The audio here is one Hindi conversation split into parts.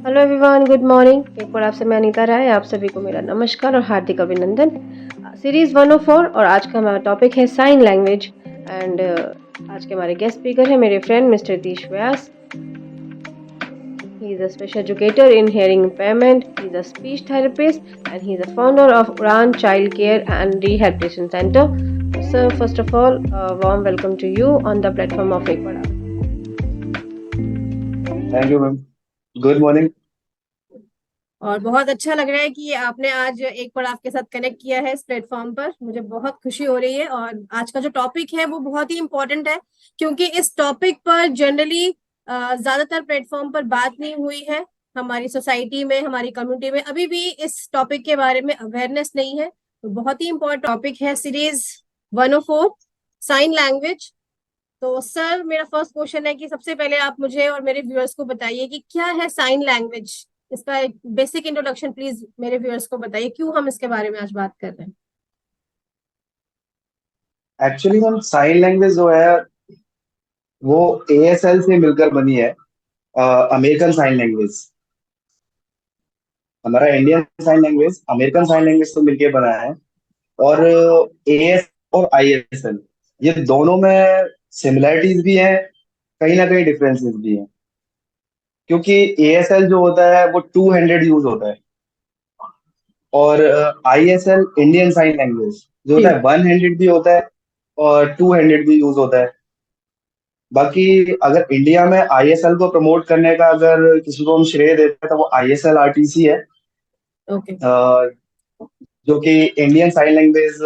Hello everyone, good morning. एक बार आपसे मैं अनीता राय, आप सभी को मेरा नमस्कार और हार्दिक अभिनंदन। सीरीज 104 और आज का हमारा टॉपिक है साइन लैंग्वेज। एंड आज के हमारे गेस्ट स्पीकर हैं मेरे friend mister Teesh Vyas. He is a special educator in hearing impairment. He is a speech therapist and he is a founder of Uran Child Care and Rehabilitation Center. So, first of all, a warm welcome to you on the platform of Ek Bada. Thank you ma'am. Good morning. और बहुत अच्छा लग रहा है कि आपने आज एक बार आपके साथ कनेक्ट किया है इस प्लेटफॉर्म पर। मुझे बहुत खुशी हो रही है और आज का जो टॉपिक है वो बहुत ही इम्पोर्टेंट है, क्योंकि इस टॉपिक पर जनरली ज्यादातर प्लेटफॉर्म पर बात नहीं हुई है। हमारी सोसाइटी में, हमारी कम्युनिटी में अभी भी इस टॉपिक के बारे में अवेयरनेस नहीं है। तो बहुत ही इम्पोर्टेंट टॉपिक है सीरीज 104 साइन लैंग्वेज। तो सर, मेरा फर्स्ट क्वेश्चन है कि सबसे पहले आप मुझे और मेरे व्यूअर्स को बताइए कि क्या है साइन लैंग्वेज। इसका एक बेसिक इंट्रोडक्शन प्लीज मेरे व्यूअर्स को बताइए, क्यों हम इसके बारे में आज बात कर रहे हैं। एक्चुअली मैम साइन लैंग्वेज जो है वो एएसएल से मिलकर बनी है। American sign language. हमारा Indian sign language American sign language से मिलकर बना है। और एएस और आईएसएल ये दोनों में सिमिलरिटीज भी हैं, कहीं ना कहीं डिफरेंसेस भी हैं। क्योंकि एएसएल जो होता है वो टू हैंडेड यूज होता है, और आईएसएल इंडियन साइन लैंग्वेज जो होता जी। है वन हैंडेड भी होता है और टू हैंडेड भी यूज होता है। बाकी अगर इंडिया में आईएसएल को प्रमोट करने का अगर किसी को हम श्रेय देते हैं तो वो आईएसएल आरटीसी है। ओके। अ, जो कि Indian sign language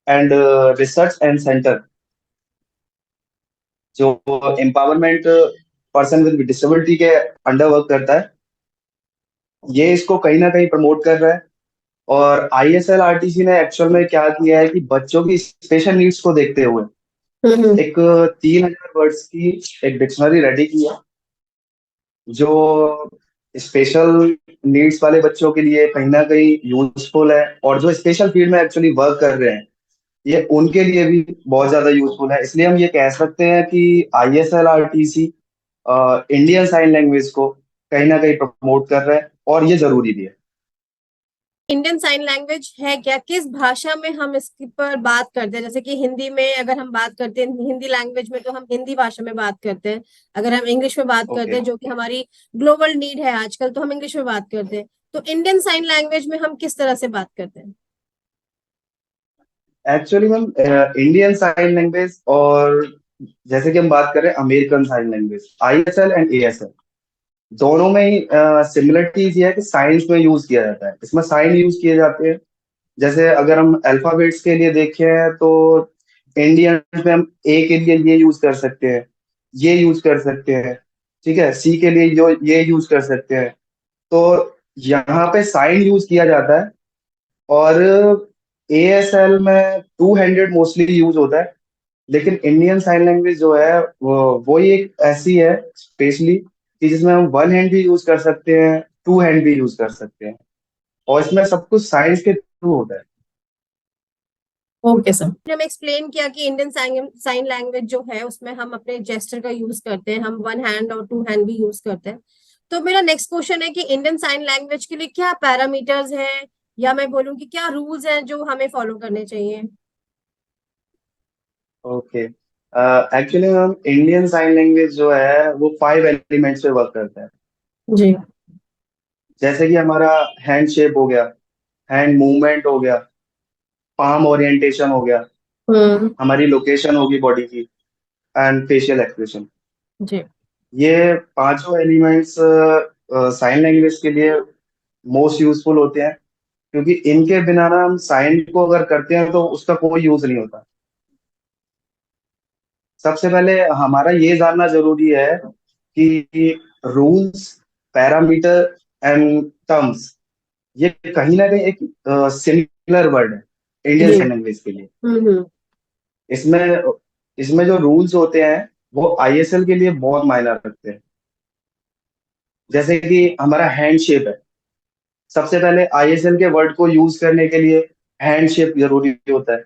and research and centre, जो एम्पावरमेंट पर्सन विद डिसेबिलिटी के अंडर वर्क करता है, ये इसको कहीं ना कहीं प्रमोट कर रहा है। और आईएसएल आरटीसी ने एक्चुअल में क्या किया है कि बच्चों की स्पेशल नीड्स को देखते हुए हम्म। एक 3,000 वर्ड्स की एक डिक्शनरी रेडी की है, जो स्पेशल नीड्स वाले बच्चों के लिए कहीं ना कहीं यूजफुल है, और जो स्पेशल फील्ड में एक्चुअली वर्क कर रहे हैं ये उनके लिए भी बहुत ज्यादा यूजफुल है। इसलिए हम ये कह सकते हैं कि ISL RTC Indian sign language को कहीं ना कहीं प्रमोट कर रहा है, और ये जरूरी भी है। इंडियन साइन लैंग्वेज है क्या, किस भाषा में हम इसके पर बात करते हैं? जैसे कि हिंदी में अगर हम बात करते हैं, हिंदी लैंग्वेज में तो हम हिंदी भाषा में बात करते हैं। अगर हम इंग्लिश में बात करते ओके। हैं, जो कि हमारी ग्लोबल नीड है आजकल, तो हम इंग्लिश में बात करते हैं। तो इंडियन साइन लैंग्वेज में हम किस तरह से बात करते हैं? Actually ma'am Indian sign language और जैसे कि हम बात कर रहे हैं American sign language, ISL and ASL, दोनों में ही सिमिलरिटीज ये है कि साइंस में यूज किया जाता है। इसमें साइन यूज किए जाते हैं। जैसे अगर हम अल्फाबेट्स के लिए देखें तो इंडियन में हम ए के लिए ये यूज कर सकते हैं, ये यूज कर सकते हैं। ठीक है, सी के लिए जो ये यूज कर सकते हैं। तो यहाँ पे साइन यूज किया जाता है। और एएसएल में टू हैंडेड मोस्टली यूज होता है। लेकिन इंडियन साइन लैंग्वेज जो है वो ही एक ऐसी है स्पेशली कि जिसमें हम वन हैंड भी यूज कर सकते हैं, टू हैंड भी यूज कर सकते हैं, और इसमें सब कुछ साइंस के थ्रू होता है। ओके सर, हमें एक्सप्लेन किया कि इंडियन साइन लैंग्वेज जो है उसमें हम अपने जेस्चर का यूज करते हैं, हम वन हैंड और टू हैंड भी यूज करते हैं। तो मेरा नेक्स्ट क्वेश्चन है कि इंडियन साइन लैंग्वेज के लिए क्या पैरामीटर्स हैं, या मैं बोलूँ कि क्या रूल्स हैं जो हमें फॉलो करने चाहिए? Okay. Actually ma'am Indian sign language जो है वो 5 एलिमेंट्स पे वर्क करता है। जी। जैसे कि हमारा हैंड शेप हो गया, हैंड मूवमेंट हो गया, पाम ओरिएंटेशन हो गया, हम्म। हमारी लोकेशन होगी बॉडी की, एंड फेशियल एक्सप्रेशन। जी। ये पांचों एलिमेंट्स साइन लैंग्वेज के लिए मोस्ट यूजफुल होते हैं, क्योंकि इनके बिना ना हम साइन को अगर करते हैं तो उसका कोई यूज नहीं होता। सबसे पहले हमारा ये जानना जरूरी है कि रूल्स, पैरामीटर एंड टर्म्स, ये कहीं ना कहीं एक सिमिलर वर्ड है इंडियन जी। साइन लैंग्वेज के लिए। हम्म। इसमें इसमें जो रूल्स होते हैं वो आईएसएल के लिए बहुत मायना रखते हैं। जैसे कि हमारा हैंड शेप है, सबसे पहले आईएसएल के वर्ड को यूज करने के लिए हैंड शेप जरूरी होता है।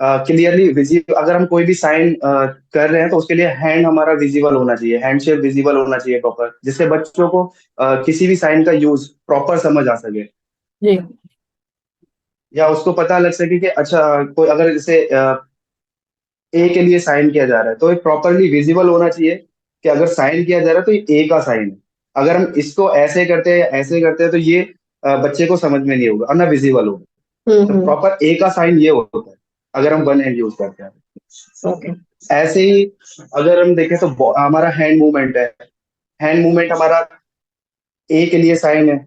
क्लियरली विजिबल, अगर हम कोई भी साइन कर रहे हैं तो उसके लिए हैंड हमारा विजिबल होना चाहिए, हैंड शेप विजिबल होना चाहिए प्रॉपर, जिससे बच्चों को किसी भी साइन का यूज प्रॉपर समझ आ सके, जी। या उसको पता लग सके कि अच्छा कोई अगर जैसे ए के लिए साइन किया जा रहा है तो ये प्रॉपरली विजिबल होना चाहिए कि अगर साइन किया जा रहा है तो ये ए का साइन है। अगर हम इसको ऐसे करते हैं ऐसे करते हैं तो ये बच्चे को समझ में नहीं होगा और ना विजिबल होगा। तो हम्म। प्रॉपर ए का साइन ये होता है अगर हम वन हैंड यूज करते हैं। ओके। ऐसे ही अगर हम देखें तो हमारा हैंड मूवमेंट है, हैंड मूवमेंट हमारा ए के लिए साइन है,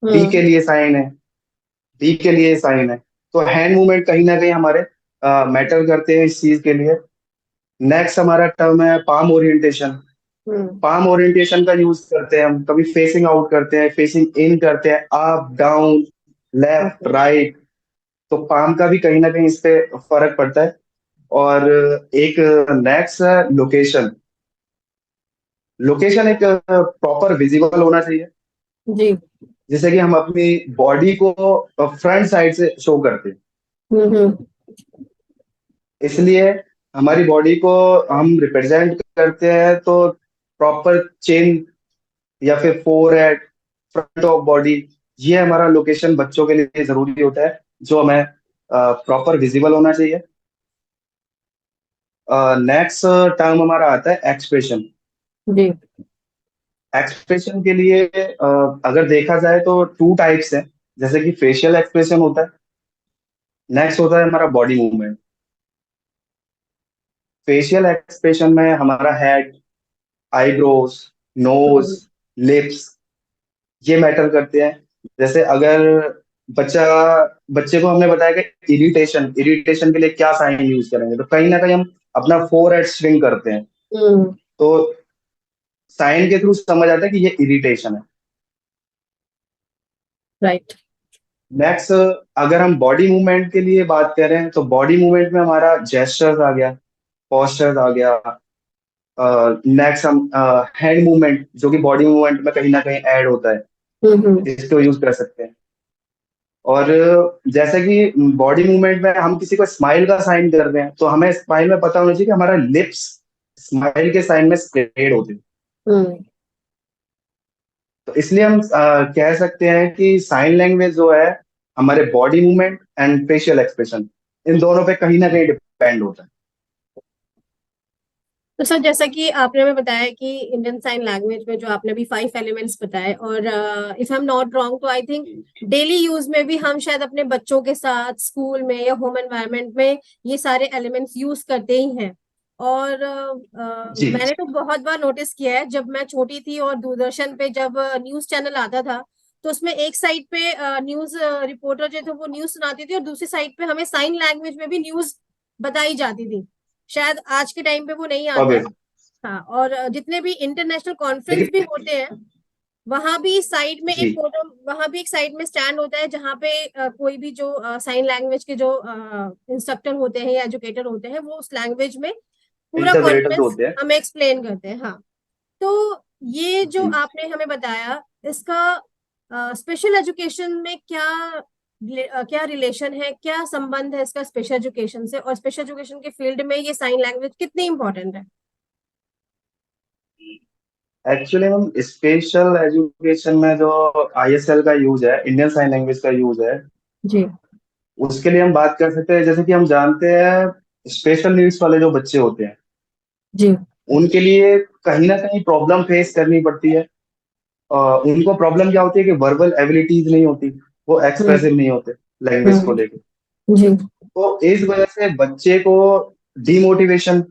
बी के हम्म। लिए साइन है, डी के लिए साइन है। तो हैंड मूवमेंट कहीं ना कहीं हमारे मैटर करते हैं इस चीज के लिए। नेक्स्ट हमारा टर्म है पाम ओरिएंटेशन। हम्म। पाम ओरिएंटेशन का यूज करते हैं हम, कभी फेसिंग आउट करते हैं, फेसिंग इन करते हैं, up down left okay. Right. तो पाम का भी कहीं ना कहीं इस पे फर्क पड़ता है। और एक नेक्स्ट है लोकेशन। लोकेशन एक प्रॉपर विजिबल होना चाहिए, जी। जिससे कि हम अपनी बॉडी को फ्रंट साइड से शो करते हैं। हम्म। इसलिए हमारी बॉडी को हम रिप्रेजेंट करते हैं तो प्रॉपर चेन या फिर four head, front of body, ये हमारा लोकेशन बच्चों के लिए जरूरी होता है, जो हमें प्रॉपर विजिबल होना चाहिए। नेक्स्ट टर्म हमारा आता है एक्सप्रेशन। जी। एक्सप्रेशन के लिए अगर देखा जाए तो टू टाइप्स हैं, जैसे कि फेशियल एक्सप्रेशन होता है, नेक्स्ट होता है हमारा बॉडी मूवमेंट। फेशियल एक्सप्रेशन में हमारा हेड, आईब्रोज, नोज, हम्म। लिप्स, ये मैटर करते हैं। जैसे अगर बच्चा बच्चे को हमने बताया कि इरिटेशन इरिटेशन के लिए क्या साइन यूज करेंगे, तो कहीं ना कहीं हम अपना फोर हेड स्विंग करते हैं, हम्म। तो साइन के थ्रू समझ आता है कि ये इरिटेशन है। राइट। नेक्स्ट अगर हम बॉडी मूवमेंट के लिए बात करें तो बॉडी मूवमेंट में हमारा जेस्चर्स आ गया, पोस्चर्स आ गया। नेक्स्ट हम हैंड मूवमेंट, जो कि बॉडी मूवमेंट में कहीं ना कहीं ऐड होता है, हम्म। इसको यूज कर सकते हैं। और जैसे कि बॉडी मूवमेंट में हम किसी को स्माइल का साइन कर रहे हैं तो हमें स्माइल में पता होना चाहिए कि हमारा लिप्स स्माइल के साइन में स्प्रेड होते हैं। हम्म। तो इसलिए हम कह सकते हैं कि साइन लैंग्वेज जो है हमारे body movement and facial expression, इन दोनों पे कहीं ना कहीं डिपेंड होता है। तो सर जैसा कि आपने हमें बताया कि इंडियन साइन लैंग्वेज में जो आपने अभी 5 एलिमेंट्स बताए, और if I am not wrong तो आई थिंक डेली यूज में भी हम शायद अपने बच्चों के साथ स्कूल में या होम एनवायरनमेंट में ये सारे एलिमेंट्स यूज करते ही हैं। और जी मैंने तो बहुत बार नोटिस किया है, जब मैं छोटी थी और दूरदर्शन पे जब न्यूज चैनल आता था, तो उसमें एक साइड पे न्यूज रिपोर्टर जो थे वो न्यूज सुनाती थी, और दूसरी साइड पे हमें साइन लैंग्वेज में भी न्यूज बताई जाती थी। शायद आज के टाइम पे वो नहीं आता है। ऑब्वियस। हाँ, और जितने भी इंटरनेशनल कॉन्फ्रेंस भी लेकिन होते हैं, वहां भी साइड में एक जी फोटो, वहां भी एक साइड में स्टैंड होता है जहाँ पे कोई भी जो साइन लैंग्वेज के जो इंस्ट्रक्टर होते हैं या एजुकेटर होते हैं, वो उस लैंग्वेज में पूरा इंटरप्रेटर्स कॉन्फ्रेंस होते हैं। हमें एक्सप्लेन करते हैं। हाँ, तो ये जो जी आपने हमें बताया, इसका स्पेशल एजुकेशन में क्या क्या रिलेशन है, क्या संबंध है इसका स्पेशल एजुकेशन से, और स्पेशल एजुकेशन के फील्ड में ये साइन लैंग्वेज कितनी इंपॉर्टेंट है? एक्चुअली हम स्पेशल एजुकेशन में जो आईएसएल का यूज है, इंडियन साइन लैंग्वेज का यूज है, जी। उसके लिए हम बात कर सकते हैं। जैसे कि हम जानते हैं स्पेशल नीड्स वाले जो बच्चे होते हैं, जी। उनके लिए कहीं ना कहीं प्रॉब्लम फेस करनी पड़ती है। उनको प्रॉब्लम क्या होती है कि वर्बल एबिलिटीज नहीं होती, वो हम्म। एक्सप्रेसिव नहीं होते लैंग्वेज को हम्म। लेकर। जी। तो इस वजह से बच्चे को डिमोटिवेशन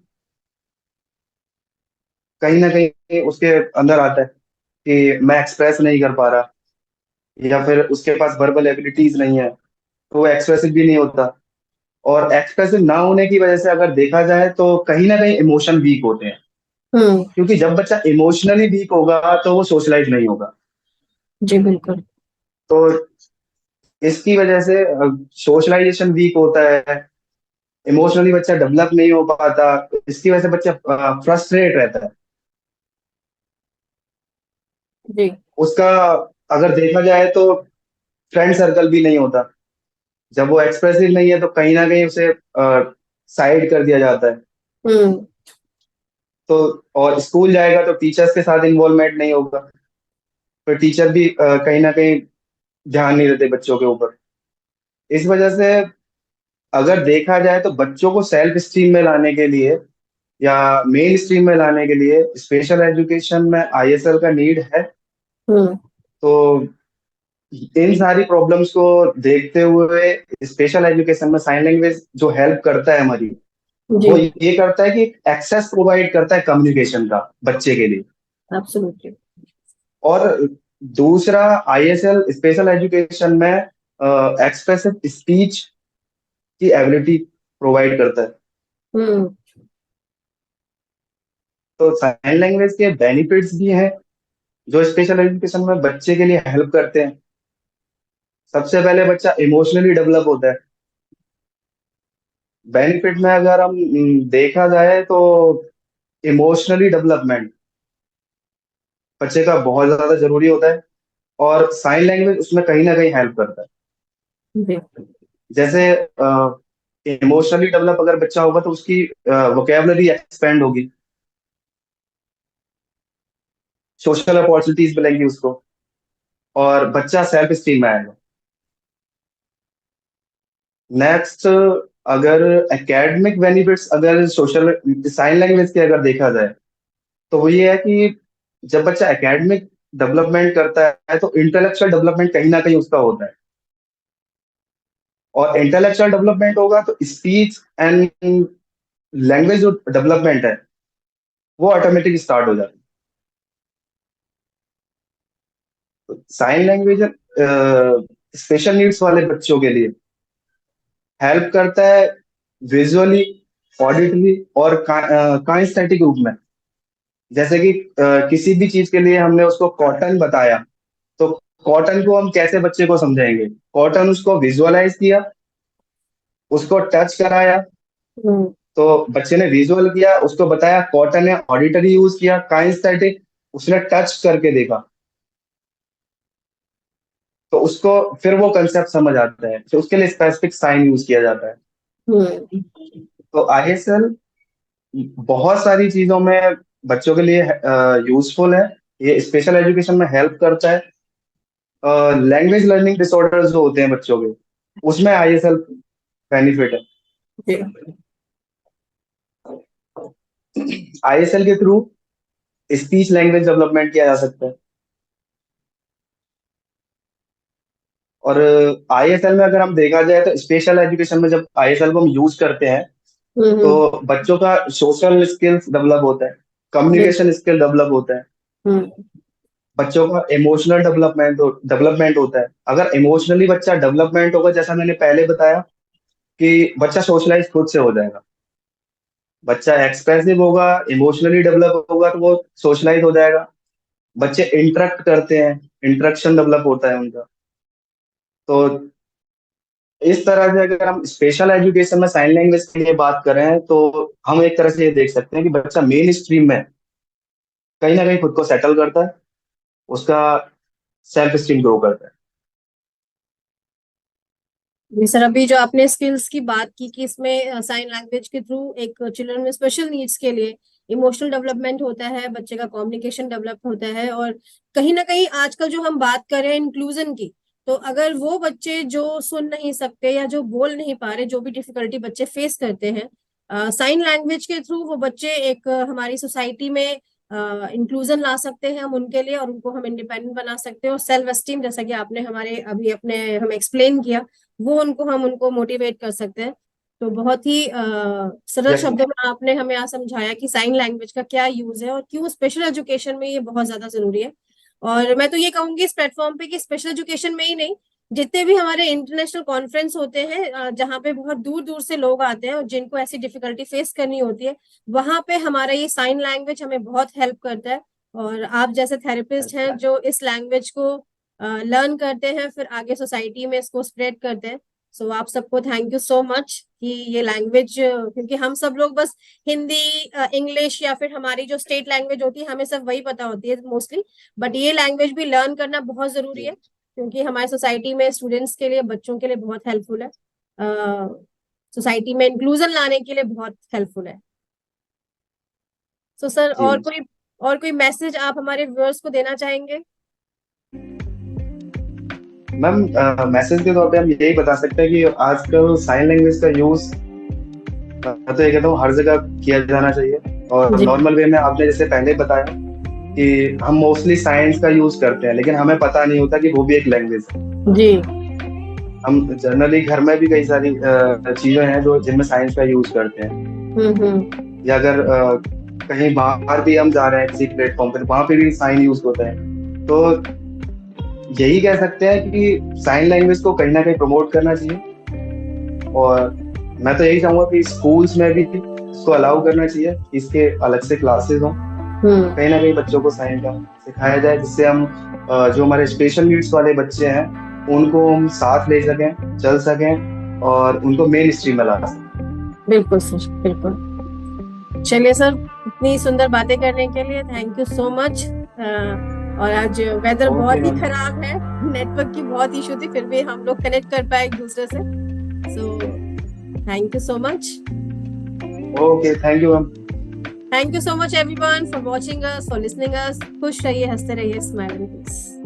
कहीं ना कहीं उसके अंदर आता है कि मैं एक्सप्रेस नहीं कर पा रहा, या फिर उसके पास वर्बल एबिलिटीज नहीं है, तो वो एक्सप्रेसिव भी नहीं होता। और एक्सप्रेसिव ना होने की वजह से अगर देखा जाए तो कहीं ना कहीं इमोशन वीक होते हैं, हम्म। क्योंकि जब बच्चा इमोशनली वीक होगा तो वो सोशलाइज नहीं होगा। जी बिल्कुल। तो इसकी वजह से सोशलाइजेशन वीक होता है, इमोशनली बच्चा डेवलप नहीं हो पाता, इसकी वजह से बच्चा फ्रस्ट्रेट रहता है। जी। उसका अगर देखा जाए तो फ्रेंड सर्कल भी नहीं होता। जब वो एक्सप्रेसिव नहीं है तो कहीं ना कहीं उसे साइड कर दिया जाता है। हम्म। तो और स्कूल जाएगा तो टीचर्स के साथ इन्वॉल्वमेंट नहीं होगा, फिर टीचर भी कहीं ना कहीं ध्यान नहीं देते बच्चों के ऊपर। इस वजह से अगर देखा जाए तो बच्चों को सेल्फ स्टीम में लाने के लिए या मेन स्ट्रीम में लाने के लिए स्पेशल एजुकेशन में आईएसएल का नीड है। हम्म। तो इन सारी प्रॉब्लम्स को देखते हुए स्पेशल एजुकेशन में साइन लैंग्वेज जो हेल्प करता है हमारी, जी। वो ये करता है कि एक्सेस प्रोवाइड करता है कम्युनिकेशन का बच्चे के लिए। एब्सोल्युटली। और दूसरा, आईएसएल स्पेशल एजुकेशन में एक्सप्रेसिव स्पीच की एबिलिटी प्रोवाइड करता है। हम्म। तो साइन लैंग्वेज के बेनिफिट्स भी हैं जो स्पेशल एजुकेशन में बच्चे के लिए हेल्प करते हैं। सबसे पहले बच्चा इमोशनली डेवलप होता है। बेनिफिट में अगर हम देखा जाए तो इमोशनली डेवलपमेंट बच्चे का बहुत ज्यादा जरूरी होता है, और साइन लैंग्वेज उसमें कहीं ना कहीं हेल्प करता है। जी। जैसे इमोशनली डेवलप अगर बच्चा होगा तो उसकी वोकेबलरी एक्सपेंड होगी, सोशल अपॉर्चुनिटीज मिलेंगी उसको, और बच्चा सेल्फ स्टीम में आएगा। नेक्स्ट, अगर एकेडमिक बेनिफिट्स अगर सोशल साइन लैंग्वेज के अगर देखा जाए तो वो ये है कि जब बच्चा एकेडमिक डेवलपमेंट करता है तो इंटेलेक्चुअल डेवलपमेंट कहीं ना कहीं उसका होता है, और इंटेलेक्चुअल डेवलपमेंट होगा तो स्पीच एंड लैंग्वेज जो डेवलपमेंट है वो ऑटोमेटिक स्टार्ट हो जाती है। साइन लैंग्वेज स्पेशल नीड्स वाले बच्चों के लिए हेल्प करता है विजुअली, ऑडिटली और काइनेस्थेटिक रूप में। जैसे कि किसी भी चीज के लिए हमने उसको कॉटन बताया, तो कॉटन को हम कैसे बच्चे को समझाएंगे? कॉटन उसको विजुअलाइज किया, उसको टच कराया, हम्म। तो बच्चे ने विजुअल किया, उसको बताया कॉटन है, ऑडिटरी यूज किया, काइनेस्थेटिक उसने टच करके देखा, तो उसको फिर वो कंसेप्ट समझ आता है, तो उसके लिए स्पेसिफिक साइन यूज किया जाता है। हम्म। तो आईएसएल बहुत सारी चीजों में बच्चों के लिए यूजफुल है। ये स्पेशल एजुकेशन में हेल्प करता है। लैंग्वेज लर्निंग डिसऑर्डर्स जो होते हैं बच्चों के, उसमें आईएसएल बेनिफिट है। जी। आईएसएल के थ्रू स्पीच लैंग्वेज डेवलपमेंट किया जा सकता है। और आईएसएल में अगर हम देखा जाए तो स्पेशल एजुकेशन में जब आईएसएल को हम यूज करते हैं तो हम्म। बच्चों का सोशल स्किल्स डेवलप होता है, कम्युनिकेशन बिल्कुल। स्किल डेवलप होता है, हम्म। बच्चों का इमोशनल डेवलपमेंट होता है। अगर इमोशनली बच्चा डेवलपमेंट होगा, जैसा मैंने पहले बताया कि बच्चा सोशलाइज खुद से हो जाएगा, बच्चा एक्सप्रेसिव होगा, इमोशनली डेवलप होगा तो वो सोशलाइज हो जाएगा। बच्चे इंटरेक्ट करते हैं, इंटरेक्शन डेवलप होता है उनका। तो इस तरह से अगर हम स्पेशल एजुकेशन में साइन लैंग्वेज के लिए बात करें तो हम एक तरह से ये देख सकते हैं कि बच्चा मेन स्ट्रीम में कहीं ना कहीं खुद को सेटल करता है, उसका सेल्फ स्टीम ग्रो करता है। जी सर, अभी जो आपने स्किल्स की बात की कि इसमें साइन लैंग्वेज के थ्रू एक चिल्ड्रन में स्पेशल नीड्स के लिए इमोशनल डेवलपमेंट होता है, बच्चे का कम्युनिकेशन डेवलप होता है, और कहीं ना कहीं आजकल जो हम बात कर रहे हैं इंक्लूजन की, तो अगर वो बच्चे जो सुन नहीं सकते या जो बोल नहीं पा रहे, जो भी डिफिकल्टी बच्चे फेस करते हैं, साइन लैंग्वेज के थ्रू वो बच्चे एक हमारी सोसाइटी में इंक्लूजन ला सकते हैं हम उनके लिए, और उनको हम इंडिपेंडेंट बना सकते हैं, और सेल्फ एस्टीम जैसा कि आपने हमारे अभी अपने हम एक्सप्लेन किया, वो उनको मोटिवेट कर सकते हैं। तो बहुत ही सरल यस शब्दों में आपने हमें यहाँ समझाया कि साइन लैंग्वेज का क्या यूज है और क्यों स्पेशल एजुकेशन में ये बहुत ज्यादा जरूरी है। और मैं तो ये कहूंगी इस प्लेटफॉर्म पे कि स्पेशल एजुकेशन में ही नहीं, जितने भी हमारे इंटरनेशनल कॉन्फ्रेंस होते हैं, जहाँ पे बहुत दूर दूर से लोग आते हैं और जिनको ऐसी डिफिकल्टी फेस करनी होती है, वहां पे हमारा ये साइन लैंग्वेज हमें बहुत हेल्प करता है। और आप जैसे थेरेपिस्ट हैं जो इस लैंग्वेज को लर्न करते हैं, फिर आगे सोसाइटी में इसको स्प्रेड करते हैं। सो आप सबको थैंक यू सो मच कि ये लैंग्वेज, क्योंकि हम सब लोग बस हिंदी, इंग्लिश या फिर हमारी जो स्टेट लैंग्वेज होती है हमें सब वही पता होती है मोस्टली, बट ये लैंग्वेज भी लर्न करना बहुत जरूरी है, क्योंकि हमारी सोसाइटी में स्टूडेंट्स के लिए, बच्चों के लिए बहुत हेल्पफुल है। सोसाइटी में इंक्लूजन लाने के लिए बहुत हेल्पफुल है। सो सर, जी और कोई मैसेज आप हमारे व्यूअर्स को देना चाहेंगे? मैम, मैसेज के तौर पे हम यही बता सकते हैं कि आजकल साइन लैंग्वेज का यूज मैं तो ये कहता हूँ हर जगह किया जाना चाहिए। और जी नॉर्मल वे में आपने जैसे पहले बताया कि हम मोस्टली साइंस का यूज करते हैं, लेकिन हमें पता नहीं होता कि वो भी एक लैंग्वेज है। जी। हम जनरली घर में भी कई सारी चीजें हैं जो जिनमें साइंस का यूज करते हैं। हम्म। या अगर कहीं बाहर भी हम जा रहे हैं किसी प्लेटफॉर्म पर, वहां पे भी साइन यूज होता है। तो यही कह सकते हैं कि साइन लैंग्वेज को कहीं ना कहीं प्रमोट करना चाहिए। और मैं तो यही चाहूंगा कि स्कूल्स में भी इसको अलाउ करना चाहिए, इसके अलग से क्लासेस हों, कहीं ना कहीं बच्चों को साइन का सिखाया जाए, जिससे हम जो हमारे स्पेशल नीड्स वाले बच्चे हैं उनको हम साथ ले सकें, चल सकें और उनको मेन स्ट्रीम में ला सकें। बिल्कुल सर, बिल्कुल। चलिए सर, इतनी सुंदर बातें करने के लिए थैंक यू सो मच। और आज वेदर ओके बहुत ही मैम। खराब है, नेटवर्क की बहुत इशू थी, फिर भी हम लोग कनेक्ट कर पाए एक दूसरे से। So thank you so much. Okay, thank you ma'am. Thank you so much everyone for watching us, for listening अस। खुश रहिए, हंसते रहिए, स्माइल एंड पीस।